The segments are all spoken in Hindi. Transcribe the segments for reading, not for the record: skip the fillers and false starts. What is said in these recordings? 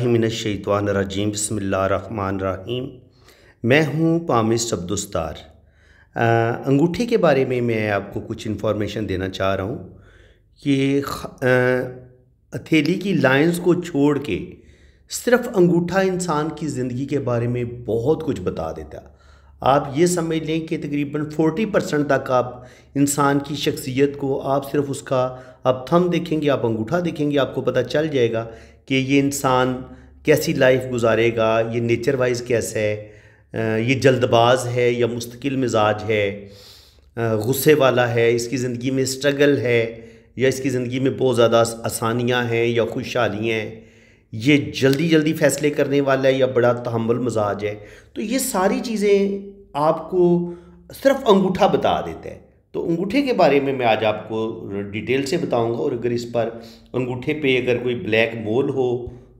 बिस्मिल्लाहिमिनश्शैतानिर्रजीम बिस्मिल्लाहिर्रहमानिर्रहीम। मैं हूँ पामिस्ट अब्दुस्तार। अंगूठे के बारे में मैं आपको कुछ इन्फॉर्मेशन देना चाह रहा हूँ कि हथेली की लाइंस को छोड़ के सिर्फ़ अंगूठा इंसान की ज़िंदगी के बारे में बहुत कुछ बता देता है। आप ये समझ लें कि तकरीबन 40% तक आप इंसान की शख्सियत को आप सिर्फ़ उसका आप थंब देखेंगे, आप अंगूठा देखेंगे, आपको पता चल जाएगा कि ये इंसान कैसी लाइफ गुजारेगा, ये नेचर वाइज कैसा है, ये जल्दबाज है या मुस्तकिल मिजाज है, गुस्से वाला है, इसकी ज़िंदगी में स्ट्रगल है या इसकी ज़िंदगी में बहुत ज़्यादा आसानियाँ हैं या खुशहालियाँ हैं, ये जल्दी जल्दी फ़ैसले करने वाला है या बड़ा तहम्मुल मिजाज है। तो ये सारी चीज़ें आपको सिर्फ अंगूठा बता देता है। तो अंगूठे के बारे में मैं आज आपको डिटेल से बताऊंगा, और अगर इस पर अंगूठे पे अगर कोई ब्लैक मोल हो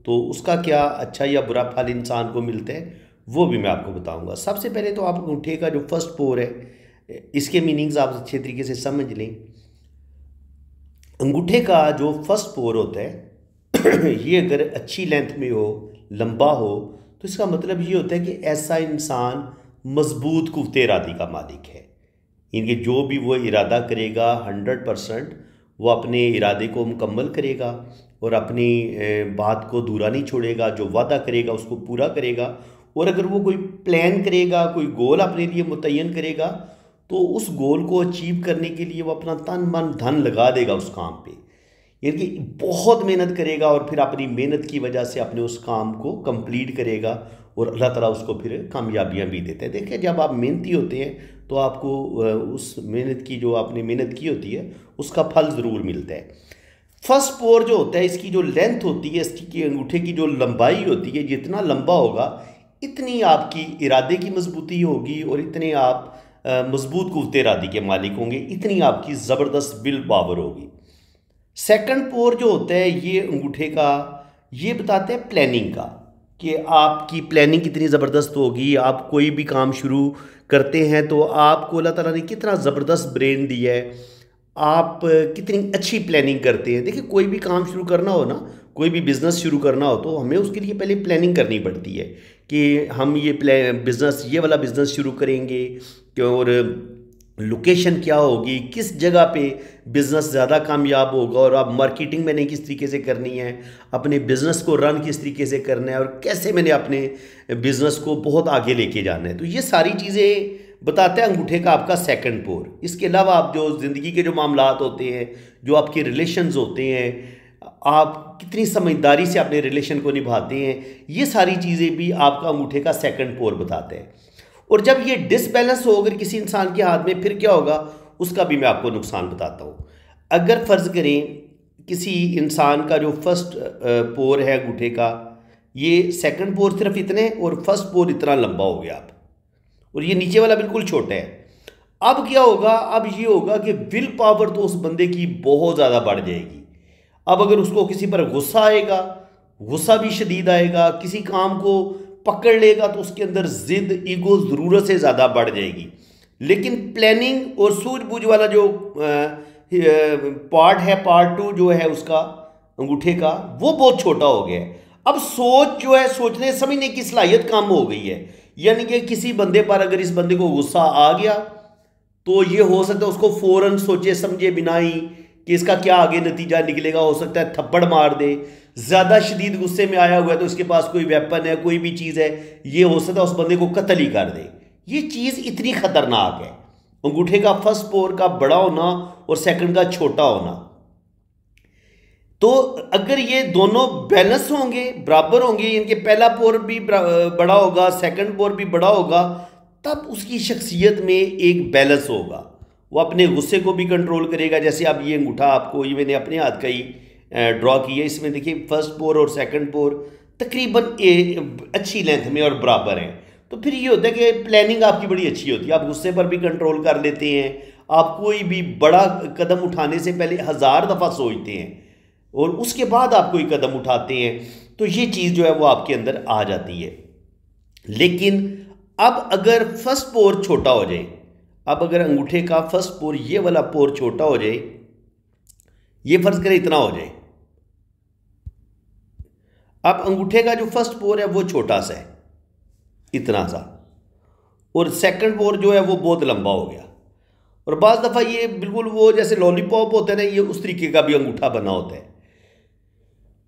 तो उसका क्या अच्छा या बुरा फल इंसान को मिलता है वो भी मैं आपको बताऊंगा। सबसे पहले तो आप अंगूठे का जो फर्स्ट पोर है इसके मीनिंग्स आप अच्छे तरीके से समझ लें। अंगूठे का जो फर्स्ट पोर होता है ये अगर अच्छी लेंथ में हो, लंबा हो, तो इसका मतलब ये होता है कि ऐसा इंसान मजबूत कुव्वत इरादी का मालिक है। इनके जो भी वो इरादा करेगा 100% वो अपने इरादे को मुकम्मल करेगा और अपनी बात को अधूरा नहीं छोड़ेगा। जो वादा करेगा उसको पूरा करेगा, और अगर वो कोई प्लान करेगा, कोई गोल अपने लिए मुतय्यन करेगा, तो उस गोल को अचीव करने के लिए वो अपना तन मन धन लगा देगा उस काम पे, यानी कि बहुत मेहनत करेगा और फिर अपनी मेहनत की वजह से अपने उस काम को कंप्लीट करेगा और अल्लाह ताला उसको फिर कामयाबियाँ भी देते हैं। देखिए, जब आप मेहनती होते हैं तो आपको उस मेहनत की, जो आपने मेहनत की होती है, उसका फल ज़रूर मिलता है। फर्स्ट पोर जो होता है, इसकी जो लेंथ होती है, इसकी अंगूठे की जो लंबाई होती है, जितना लंबा होगा इतनी आपकी इरादे की मजबूती होगी और इतने आप मजबूत कुव्वत इरादी के मालिक होंगे, इतनी आपकी ज़बरदस्त विल पावर होगी। सेकंड पोर जो होता है ये अंगूठे का, ये बताते हैं प्लानिंग का, कि आपकी प्लानिंग कितनी ज़बरदस्त होगी। आप कोई भी काम शुरू करते हैं तो आपको अल्लाह ताला ने कितना ज़बरदस्त ब्रेन दिया है, आप कितनी अच्छी प्लानिंग करते हैं। देखिए, कोई भी काम शुरू करना हो ना, कोई भी बिज़नेस शुरू करना हो, तो हमें उसके लिए पहले प्लानिंग करनी पड़ती है कि हम ये बिज़नेस, ये वाला बिज़नेस शुरू करेंगे, और लोकेशन क्या होगी, किस जगह पे बिज़नेस ज़्यादा कामयाब होगा, और आप मार्केटिंग मैंने किस तरीके से करनी है, अपने बिज़नेस को रन किस तरीके से करना है, और कैसे मैंने अपने बिज़नेस को बहुत आगे लेके जाना है। तो ये सारी चीज़ें बताते हैं अंगूठे का आपका सेकंड पोर। इसके अलावा आप जो ज़िंदगी के जो मामलात होते हैं, जो आपके रिलेशंस होते हैं, आप कितनी समझदारी से अपने रिलेशन को निभाते हैं, ये सारी चीज़ें भी आपका अंगूठे का सेकंड पोर बताते हैं। और जब ये डिसबैलेंस हो अगर किसी इंसान के हाथ में, फिर क्या होगा उसका भी मैं आपको नुकसान बताता हूँ। अगर फ़र्ज़ करें किसी इंसान का जो फर्स्ट पोर है अंगूठे का, ये सेकंड पोर सिर्फ इतने और फर्स्ट पोर इतना लंबा हो गया आप, और ये नीचे वाला बिल्कुल छोटा है। अब क्या होगा, अब ये होगा कि विल पावर तो उस बंदे की बहुत ज़्यादा बढ़ जाएगी। अब अगर उसको किसी पर गुस्सा आएगा, गुस्सा भी शदीद आएगा, किसी काम को पकड़ लेगा तो उसके अंदर जिद, ईगो ज़रूरत से ज़्यादा बढ़ जाएगी। लेकिन प्लानिंग और सूझबूझ वाला जो पार्ट है, पार्ट 2 जो है उसका अंगूठे का, वो बहुत छोटा हो गया है। अब सोच जो है, सोचने समझने की सलाहियत कम हो गई है। यानी कि किसी बंदे पर अगर इस बंदे को गुस्सा आ गया तो ये हो सकता है उसको फ़ौरन सोचे समझे बिना ही कि इसका क्या आगे नतीजा निकलेगा, हो सकता है थप्पड़ मार दे। ज़्यादा शदीद गुस्से में आया हुआ है तो इसके पास कोई वेपन है, कोई भी चीज़ है, ये हो सकता है उस बंदे को कत्ल ही कर दे। ये चीज़ इतनी ख़तरनाक है, अंगूठे का फर्स्ट पोर का बड़ा होना और सेकंड का छोटा होना। तो अगर ये दोनों बैलेंस होंगे, बराबर होंगे, इनके पहला पोर भी बड़ा होगा, सेकंड पोर भी बड़ा होगा, तब उसकी शख्सियत में एक बैलेंस होगा। वो अपने गुस्से को भी कंट्रोल करेगा। जैसे अब ये अंगूठा आपको, ये मैंने अपने हाथ का ही ड्रॉ किया, इसमें देखिए फर्स्ट पोर और सेकंड पोर तकरीबन अच्छी लेंथ में और बराबर हैं। तो फिर ये होता है कि प्लानिंग आपकी बड़ी अच्छी होती है, आप गुस्से पर भी कंट्रोल कर लेते हैं, आप कोई भी बड़ा कदम उठाने से पहले 1000 दफ़ा सोचते हैं और उसके बाद आप कोई कदम उठाते हैं। तो ये चीज़ जो है वो आपके अंदर आ जाती है। लेकिन अब अगर फर्स्ट पोर छोटा हो जाए, अब अगर अंगूठे का फर्स्ट पोर, ये वाला पोर छोटा हो जाए, ये फर्ज करें इतना हो जाए, अब अंगूठे का जो फर्स्ट पोर है वो छोटा सा है, इतना सा, और सेकंड पोर जो है वो बहुत लंबा हो गया। और बाज़ दफ़ा ये बिल्कुल वो जैसे लॉलीपॉप होता है ना, ये उस तरीके का भी अंगूठा बना होता है।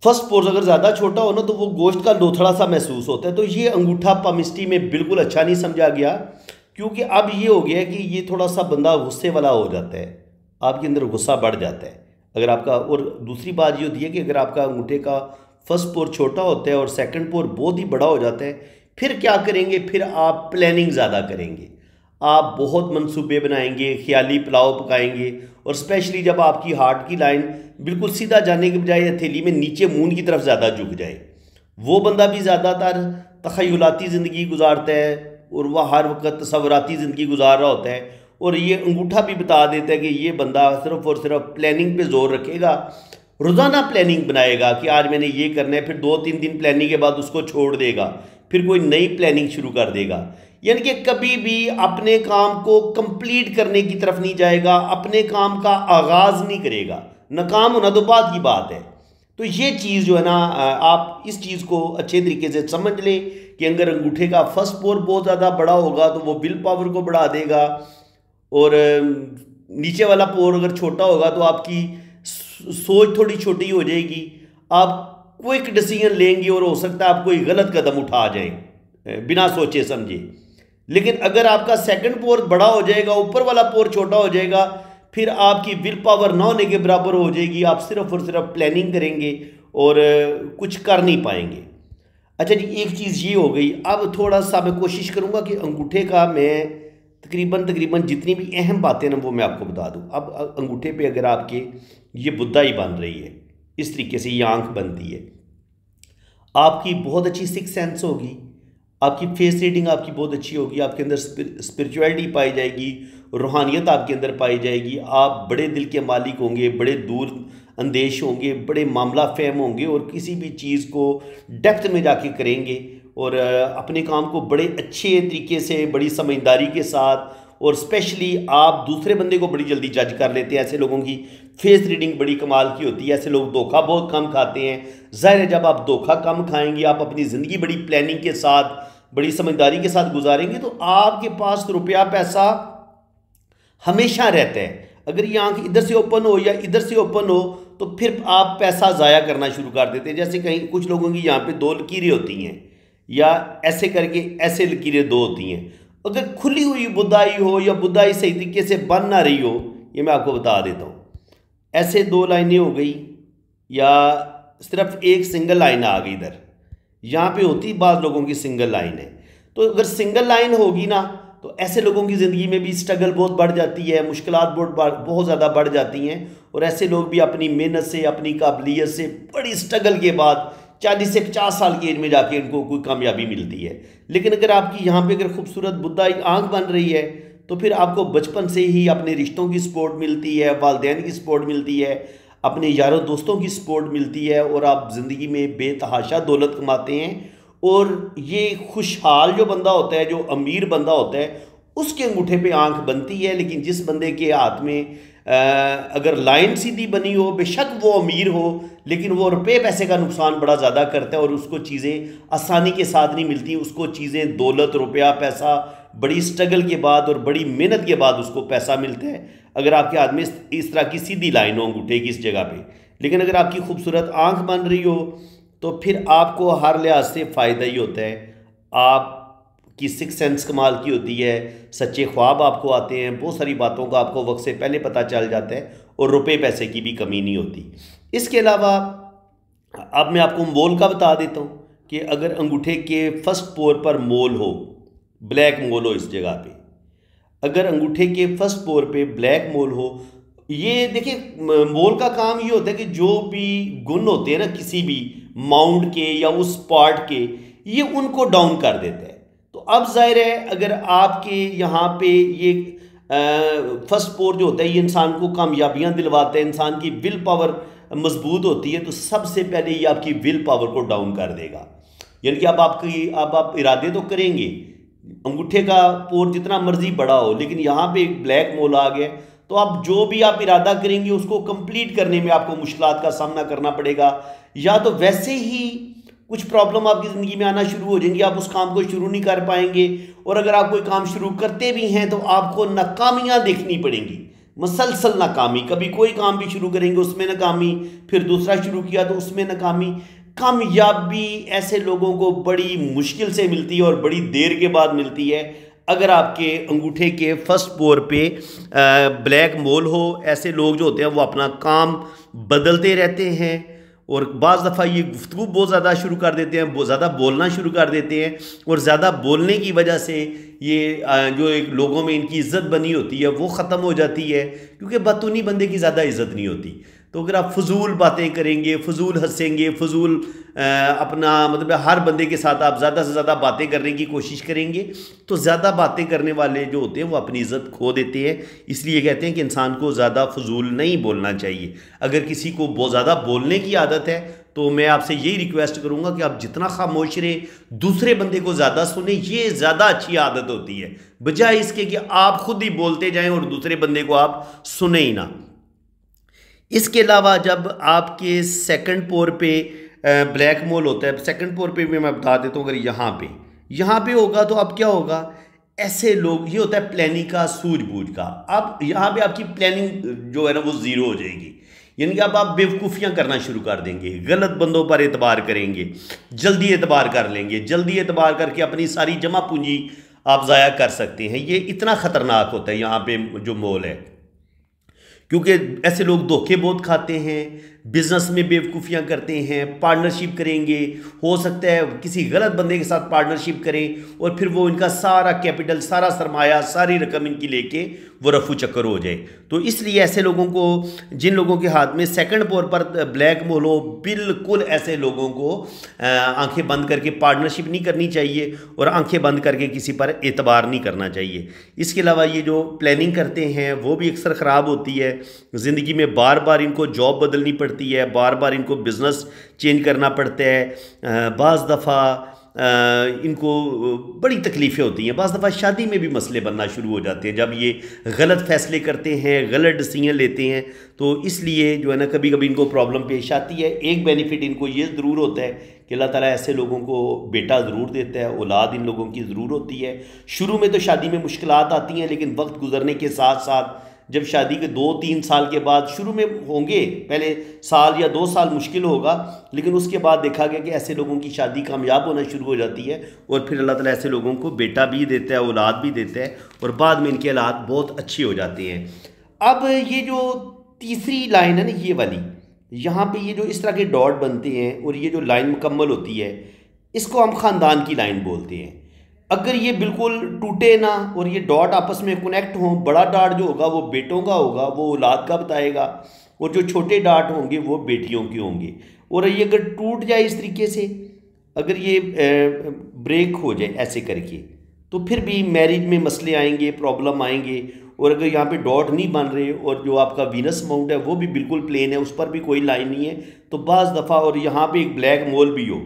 फर्स्ट पोर्स अगर ज़्यादा छोटा हो ना तो वो गोश्त का लोथड़ा सा महसूस होता है। तो ये अंगूठा पामिस्ट्री में बिल्कुल अच्छा नहीं समझा गया, क्योंकि अब ये हो गया कि ये थोड़ा सा बंदा गुस्से वाला हो जाता है, आपके अंदर गुस्सा बढ़ जाता है अगर आपका। और दूसरी बात ये होती है कि अगर आपका अंगूठे का फर्स्ट पोर छोटा होता है और सेकंड पोर बहुत ही बड़ा हो जाता है, फिर क्या करेंगे, फिर आप प्लानिंग ज़्यादा करेंगे, आप बहुत मंसूबे बनाएंगे, ख्याली पुलाव पकाएंगे। और स्पेशली जब आपकी हार्ट की लाइन बिल्कुल सीधा जाने के बजाय हथेली में नीचे मूंद की तरफ ज़्यादा झुक जाए, वो बंदा भी ज़्यादातर तख़य्युलाती ज़िंदगी गुजारता है और वह हर वक्त तसव्वुराती ज़िंदगी गुजार रहा होता है। और ये अंगूठा भी बता देता है कि ये बंदा सिर्फ और सिर्फ प्लानिंग पे जोर रखेगा, रोज़ाना प्लानिंग बनाएगा कि आज मैंने ये करना है, फिर 2-3 दिन प्लानिंग के बाद उसको छोड़ देगा, फिर कोई नई प्लानिंग शुरू कर देगा। यानी कि कभी भी अपने काम को कंप्लीट करने की तरफ नहीं जाएगा, अपने काम का आगाज़ नहीं करेगा, नाकाम होना तो बाद की बात है। तो ये चीज़ जो है ना, आप इस चीज़ को अच्छे तरीके से समझ लें कि अगर अंगूठे का फर्स्ट पोर बहुत ज़्यादा बड़ा होगा तो वो विल पावर को बढ़ा देगा, और नीचे वाला पोर अगर छोटा होगा तो आपकी सोच थोड़ी छोटी हो जाएगी, आप क्विक डिसीजन लेंगे और हो सकता है आप कोई गलत कदम उठा जाएं बिना सोचे समझे। लेकिन अगर आपका सेकंड पोर बड़ा हो जाएगा, ऊपर वाला पोर छोटा हो जाएगा, फिर आपकी विल पावर ना होने के बराबर हो जाएगी, आप सिर्फ और सिर्फ प्लानिंग करेंगे और कुछ कर नहीं पाएंगे। अच्छा जी, एक चीज़ ये हो गई। अब थोड़ा सा मैं कोशिश करूँगा कि अंगूठे का मैं तकरीबन जितनी भी अहम बातें ना वो मैं आपको बता दूँ। अब अंगूठे पे अगर आपके ये बुद्धाई बन रही है, इस तरीके से ये आँख बनती है, आपकी बहुत अच्छी सिक्स सेंस होगी, आपकी फेस रीडिंग आपकी बहुत अच्छी होगी, आपके अंदर स्पिरिचुअलिटी पाई जाएगी, रूहानियत आपके अंदर पाई जाएगी, आप बड़े दिल के मालिक होंगे, बड़े दूर अंदेश होंगे, बड़े मामला फहम होंगे और किसी भी चीज़ को डेप्थ में जाके करेंगे और अपने काम को बड़े अच्छे तरीके से, बड़ी समझदारी के साथ। और स्पेशली आप दूसरे बंदे को बड़ी जल्दी जज कर लेते हैं। ऐसे लोगों की फेस रीडिंग बड़ी कमाल की होती है। ऐसे लोग धोखा बहुत कम खाते हैं। ज़ाहिर है जब आप धोखा कम खाएंगे, आप अपनी ज़िंदगी बड़ी प्लानिंग के साथ, बड़ी समझदारी के साथ गुजारेंगे, तो आपके पास रुपया पैसा हमेशा रहता है। अगर ये आंख इधर से ओपन हो या इधर से ओपन हो तो फिर आप पैसा ज़ाया करना शुरू कर देते हैं। जैसे कहीं कुछ लोगों की यहाँ पे 2 लकीरें होती हैं या ऐसे करके ऐसे लकीरें 2 होती हैं। अगर खुली हुई बुदाई हो या बुदाई सही तरीके से बन ना रही हो, ये मैं आपको बता देता हूँ, ऐसे 2 लाइनें हो गई या सिर्फ एक सिंगल लाइन आ गई इधर, यहाँ पे होती बाज़ लोगों की सिंगल लाइन है। तो अगर सिंगल लाइन होगी ना तो ऐसे लोगों की ज़िंदगी में भी स्ट्रगल बहुत बढ़ जाती है, मुश्किलात बहुत ज़्यादा बढ़ जाती हैं और ऐसे लोग भी अपनी मेहनत से, अपनी काबिलियत से, बड़ी स्ट्रगल के बाद 40 से 50 साल की एज में जाके इनको कोई कामयाबी मिलती है। लेकिन अगर आपकी यहाँ पे अगर खूबसूरत बुद्धाई आँख बन रही है तो फिर आपको बचपन से ही अपने रिश्तों की सपोर्ट मिलती है, वालिदैन की सपोर्ट मिलती है, अपने यारों दोस्तों की सपोर्ट मिलती है और आप ज़िंदगी में बेतहाशा दौलत कमाते हैं। और ये खुशहाल जो बंदा होता है, जो अमीर बंदा होता है, उसके अंगूठे पे आंख बनती है। लेकिन जिस बंदे के हाथ में अगर लाइन सीधी बनी हो, बेशक वो अमीर हो, लेकिन वो रुपये पैसे का नुकसान बड़ा ज़्यादा करता है और उसको चीज़ें आसानी के साथ नहीं मिलती। उसको चीज़ें, दौलत, रुपया, पैसा बड़ी स्ट्रगल के बाद और बड़ी मेहनत के बाद उसको पैसा मिलता है, अगर आपके हाथ में इस तरह की सीधी लाइन हो अंगूठे की इस जगह पे। लेकिन अगर आपकी खूबसूरत आंख बन रही हो तो फिर आपको हर लिहाज से फ़ायदा ही होता है। आपकी सिक्स सेंस कमाल की होती है, सच्चे ख्वाब आपको आते हैं, बहुत सारी बातों का आपको वक्त से पहले पता चल जाता है और रुपये पैसे की भी कमी नहीं होती। इसके अलावा अब मैं आपको मोल का बता देता हूँ कि अगर अंगूठे के फर्स्ट पोर पर मोल हो, ब्लैक मोल हो इस जगह पे, अगर अंगूठे के फर्स्ट पोर पे ब्लैक मोल हो, ये देखिए मोल का काम ये होता है कि जो भी गुण होते हैं ना किसी भी माउंट के या उस पार्ट के, ये उनको डाउन कर देता है। तो अब जाहिर है अगर आपके यहाँ पे ये फर्स्ट पोर जो होता है ये इंसान को कामयाबियाँ दिलवाता है, इंसान की विल पावर मजबूत होती है, तो सबसे पहले ये आपकी विल पावर को डाउन कर देगा। यानी कि अब आप इरादे तो करेंगे, अंगूठे का पोर जितना मर्जी बड़ा हो, लेकिन यहाँ पे एक ब्लैक मोल आ गया तो आप जो भी आप इरादा करेंगे उसको कंप्लीट करने में आपको मुश्किलात का सामना करना पड़ेगा। या तो वैसे ही कुछ प्रॉब्लम आपकी ज़िंदगी में आना शुरू हो जाएंगी, आप उस काम को शुरू नहीं कर पाएंगे। और अगर आप कोई काम शुरू करते भी हैं तो आपको नाकामियाँ देखनी पड़ेंगी, मसलसल नाकामी। कभी कोई काम भी शुरू करेंगे उसमें नाकामी, फिर दूसरा शुरू किया तो उसमें नाकामी। कामयाबी ऐसे लोगों को बड़ी मुश्किल से मिलती है और बड़ी देर के बाद मिलती है। अगर आपके अंगूठे के फर्स्ट पोर पे ब्लैक मोल हो, ऐसे लोग जो होते हैं वो अपना काम बदलते रहते हैं और बाज़ दफ़ा ये गुफ्तगू बहुत ज़्यादा शुरू कर देते हैं, बहुत ज़्यादा बोलना शुरू कर देते हैं और ज़्यादा बोलने की वजह से ये जो एक लोगों में इनकी इज़्ज़त बनी होती है वो ख़त्म हो जाती है, क्योंकि बतूनी बंदे की ज़्यादा इज़्ज़त नहीं होती। तो अगर आप फजूल बातें करेंगे, फजूल हंसेंगे, फजूल अपना मतलब हर बंदे के साथ आप ज़्यादा से ज़्यादा बातें करने की कोशिश करेंगे तो ज़्यादा बातें करने वाले जो होते हैं वो अपनी इज़्ज़त खो देते हैं। इसलिए कहते हैं कि इंसान को ज़्यादा फजूल नहीं बोलना चाहिए। अगर किसी को बहुत ज़्यादा बोलने की आदत है तो मैं आपसे यही रिक्वेस्ट करूँगा कि आप जितना खामोश रहें, दूसरे बंदे को ज़्यादा सुने, ये ज़्यादा अच्छी आदत होती है, बजाय इसके कि आप खुद ही बोलते जाएँ और दूसरे बंदे को आप सुने ही ना। इसके अलावा जब आपके सेकंड पोर पे ब्लैक मोल होता है, सेकंड पोर पे भी मैं बता देता हूँ, अगर यहाँ पे होगा तो अब क्या होगा, ऐसे लोग, ये होता है प्लानिंग का, सूझबूझ का। अब यहाँ पे आपकी प्लानिंग जो है ना वो ज़ीरो हो जाएगी, यानी कि अब आप बेवकूफ़ियाँ करना शुरू कर देंगे, गलत बंदों पर एतबार करेंगे, जल्दी एतबार कर लेंगे, जल्दी एतबार करके अपनी सारी जमा पूंजी आप ज़ाया कर सकते हैं। ये इतना ख़तरनाक होता है यहाँ पे जो मोल है, क्योंकि ऐसे लोग धोखे बहुत खाते हैं, बिजनेस में बेवकूफ़ियाँ करते हैं, पार्टनरशिप करेंगे, हो सकता है किसी गलत बंदे के साथ पार्टनरशिप करें और फिर वो इनका सारा कैपिटल, सारा सरमाया, सारी रकम इनकी लेके वो रफू चक्कर हो जाए। तो इसलिए ऐसे लोगों को, जिन लोगों के हाथ में सेकंड पोर पर ब्लैक मोल हो, बिल्कुल ऐसे लोगों को आंखें बंद करके पार्टनरशिप नहीं करनी चाहिए और आंखें बंद करके किसी पर एतबार नहीं करना चाहिए। इसके अलावा ये जो प्लानिंग करते हैं वो भी अक्सर ख़राब होती है। ज़िंदगी में बार बार इनको जॉब बदलनी पड़ती है, बार बार इनको बिज़नेस चेंज करना पड़ता है, बाज़ दफ़ा इनको बड़ी तकलीफ़ें होती हैं, बाज़ दफ़ा शादी में भी मसले बनना शुरू हो जाते हैं जब ये गलत फ़ैसले करते हैं, गलत डिसीजन लेते हैं। तो इसलिए जो है ना कभी कभी इनको प्रॉब्लम पेश आती है। एक बेनिफिट इनको ये ज़रूर होता है कि अल्लाह ताला ऐसे लोगों को बेटा ज़रूर देता है, औलाद इन लोगों की ज़रूर होती है। शुरू में तो शादी में मुश्किलात आती हैं, लेकिन वक्त गुजरने के साथ साथ जब शादी के 2-3 साल के बाद, शुरू में होंगे पहले साल या 2 साल मुश्किल होगा, लेकिन उसके बाद देखा गया कि ऐसे लोगों की शादी कामयाब होना शुरू हो जाती है और फिर अल्लाह ताला ऐसे लोगों को बेटा भी देता है, औलाद भी देता है और बाद में इनके हालात बहुत अच्छे हो जाते हैं। अब ये जो तीसरी लाइन है ना, ये वाली, यहाँ पे ये जो इस तरह के डॉट बनते हैं और ये जो लाइन मुकम्मल होती है, इसको हम ख़ानदान की लाइन बोलते हैं। अगर ये बिल्कुल टूटे ना और ये डॉट आपस में कनेक्ट हों, बड़ा डॉट जो होगा वो बेटों का होगा, वो औलाद का बताएगा, और जो छोटे डॉट होंगे वो बेटियों के होंगे। और ये अगर टूट जाए इस तरीके से, अगर ये ब्रेक हो जाए ऐसे करके, तो फिर भी मैरिज में मसले आएंगे, प्रॉब्लम आएंगे। और अगर यहाँ पे डॉट नहीं बन रहे और जो आपका वीनस माउंट है वो भी बिल्कुल प्लेन है, उस पर भी कोई लाइन नहीं है, तो बाज़ दफ़ा, और यहाँ पे एक ब्लैक मोल भी हो,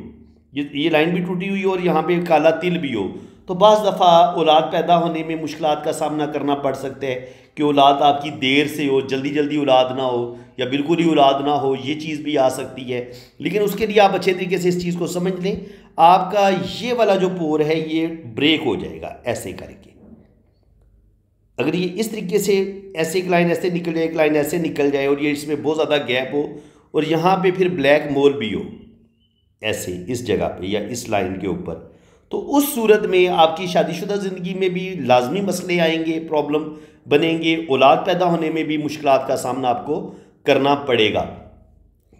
ये लाइन भी टूटी हुई हो और यहाँ पे काला तिल भी हो, तो बाज़ दफ़ा औलाद पैदा होने में मुश्किलात का सामना करना पड़ सकता है कि औलाद आपकी देर से हो, जल्दी जल्दी औलाद ना हो या बिल्कुल ही औलाद ना हो, ये चीज़ भी आ सकती है। लेकिन उसके लिए आप अच्छे तरीके से इस चीज़ को समझ लें, आपका ये वाला जो पोर है ये ब्रेक हो जाएगा ऐसे करके। अगर ये इस तरीके से ऐसे एक लाइन ऐसे निकल जाए, एक लाइन ऐसे निकल जाए और ये इसमें बहुत ज़्यादा गैप हो और यहाँ पे फिर ब्लैक मोल भी हो ऐसे इस जगह पे या इस लाइन के ऊपर, तो उस सूरत में आपकी शादीशुदा ज़िंदगी में भी लाजमी मसले आएंगे, प्रॉब्लम बनेंगे, औलाद पैदा होने में भी मुश्किलात का सामना आपको करना पड़ेगा।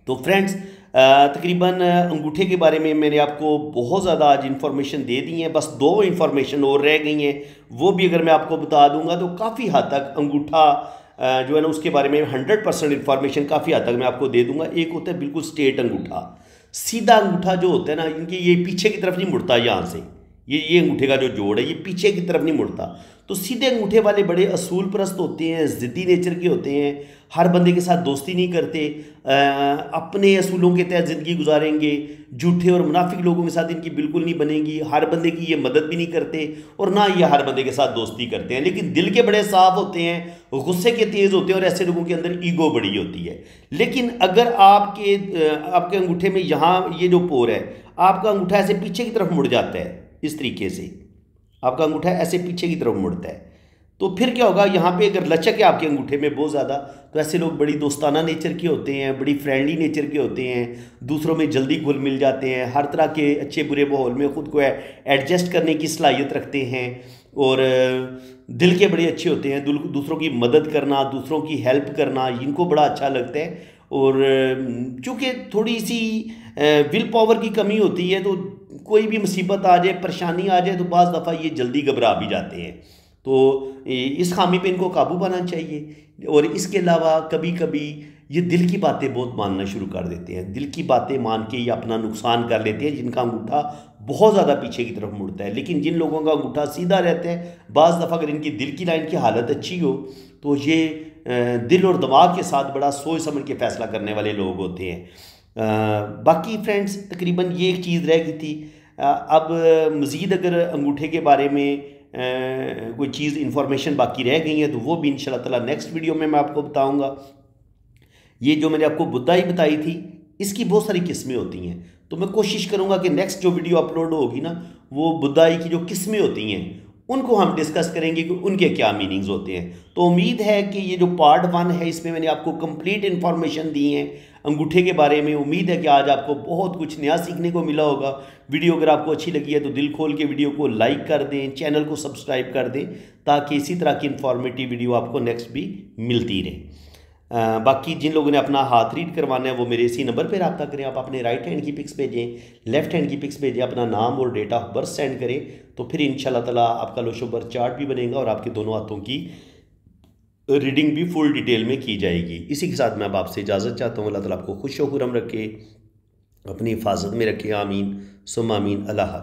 तो फ्रेंड्स, तकरीबन अंगूठे के बारे में मैंने आपको बहुत ज़्यादा आज इन्फॉर्मेशन दे दी है, बस 2 इन्फॉर्मेशन और रह गई हैं, वो भी अगर मैं आपको बता दूंगा तो काफ़ी हद तक अंगूठा जो है ना उसके बारे में 100% इन्फॉर्मेशन काफ़ी हद तक मैं आपको दे दूंगा। एक होता है बिल्कुल स्ट्रेट अंगूठा, सीधा अंगूठा जो होता है ना, इनकी ये पीछे की तरफ नहीं मुड़ता, यहाँ से ये अंगूठे का जो जोड़ है ये पीछे की तरफ नहीं मुड़ता। तो सीधे अंगूठे वाले बड़े असूल परस्त होते हैं, ज़िद्दी नेचर के होते हैं, हर बंदे के साथ दोस्ती नहीं करते, अपने असूलों के तहत ज़िंदगी गुजारेंगे, झूठे और मुनाफिक लोगों के साथ इनकी बिल्कुल नहीं बनेगी, हर बंदे की ये मदद भी नहीं करते और ना ये हर बंदे के साथ दोस्ती करते हैं। लेकिन दिल के बड़े साफ़ होते हैं, गुस्से के तेज़ होते हैं और ऐसे लोगों के अंदर ईगो बड़ी होती है। लेकिन अगर आपके अंगूठे में यहाँ ये जो पोर है, आपका अंगूठा ऐसे पीछे की तरफ मुड़ जाता है, इस तरीके से आपका अंगूठा ऐसे पीछे की तरफ मुड़ता है, तो फिर क्या होगा, यहाँ पे अगर लचक है आपके अंगूठे में बहुत ज़्यादा, तो ऐसे लोग बड़ी दोस्ताना नेचर के होते हैं, बड़ी फ्रेंडली नेचर के होते हैं, दूसरों में जल्दी घुल मिल जाते हैं, हर तरह के अच्छे बुरे माहौल में ख़ुद को एडजस्ट करने की सलाहियत रखते हैं, और दिल के बड़े अच्छे होते हैं, दूसरों की मदद करना, दूसरों की हेल्प करना इनको बड़ा अच्छा लगता है। और चूँकि थोड़ी सी विल पावर की कमी होती है, तो कोई भी मुसीबत आ जाए, परेशानी आ जाए, तो बाज़ दफ़ा ये जल्दी घबरा भी जाते हैं। तो इस खामी पे इनको काबू पाना चाहिए। और इसके अलावा कभी कभी ये दिल की बातें बहुत मानना शुरू कर देते हैं, दिल की बातें मान के ये अपना नुकसान कर लेते हैं, जिनका अंगूठा बहुत ज़्यादा पीछे की तरफ मुड़ता है। लेकिन जिन लोगों का अंगूठा सीधा रहता है, बाज़ दफ़ा अगर इनकी दिल की लाइन की हालत अच्छी हो, तो ये दिल और दिमाग के साथ बड़ा सोच समझ के फ़ैसला करने वाले लोग होते हैं। बाकी फ्रेंड्स, तकरीबन ये एक चीज़ रह गई थी। अब मज़ीद अगर अंगूठे के बारे में कोई चीज़ इन्फॉर्मेशन बाकी रह गई है, तो वो भी इंशाल्लाह ताला नेक्स्ट वीडियो में मैं आपको बताऊंगा। ये जो मैंने आपको बुदाई बताई थी, इसकी बहुत सारी किस्में होती हैं, तो मैं कोशिश करूंगा कि नेक्स्ट जो वीडियो अपलोड होगी ना, वो बुदाई की जो किस्में होती हैं उनको हम डिस्कस करेंगे कि उनके क्या मीनिंग्स होते हैं। तो उम्मीद है कि ये जो पार्ट 1 है, इसमें मैंने आपको कंप्लीट इन्फॉर्मेशन दी है अंगूठे के बारे में। उम्मीद है कि आज आपको बहुत कुछ नया सीखने को मिला होगा। वीडियो अगर आपको अच्छी लगी है तो दिल खोल के वीडियो को लाइक कर दें, चैनल को सब्सक्राइब कर दें, ताकि इसी तरह की इन्फॉर्मेटिव वीडियो आपको नेक्स्ट भी मिलती रहे। बाकी जिन लोगों ने अपना हाथ रीड करवाना है वो मेरे इसी नंबर पर रब्ता करें। आप अपने राइट हैंड की पिक्स भेजें, लेफ्ट हैंड की पिक्स भेजें, अपना नाम और डेट ऑफ बर्थ सेंड करें, तो फिर इंशाल्लाह ताला आपका लोशो बर्थ चार्ट भी बनेगा और आपके दोनों हाथों की रीडिंग भी फुल डिटेल में की जाएगी। इसी के साथ मैं अब आपसे इजाज़त चाहता हूँ। अल्लाह ताला आपको खुश व खुरम रखे, अपनी हिफाजत में रखे। आमीन सुम्मा आमीन। अल्लाह हाफ़िज़।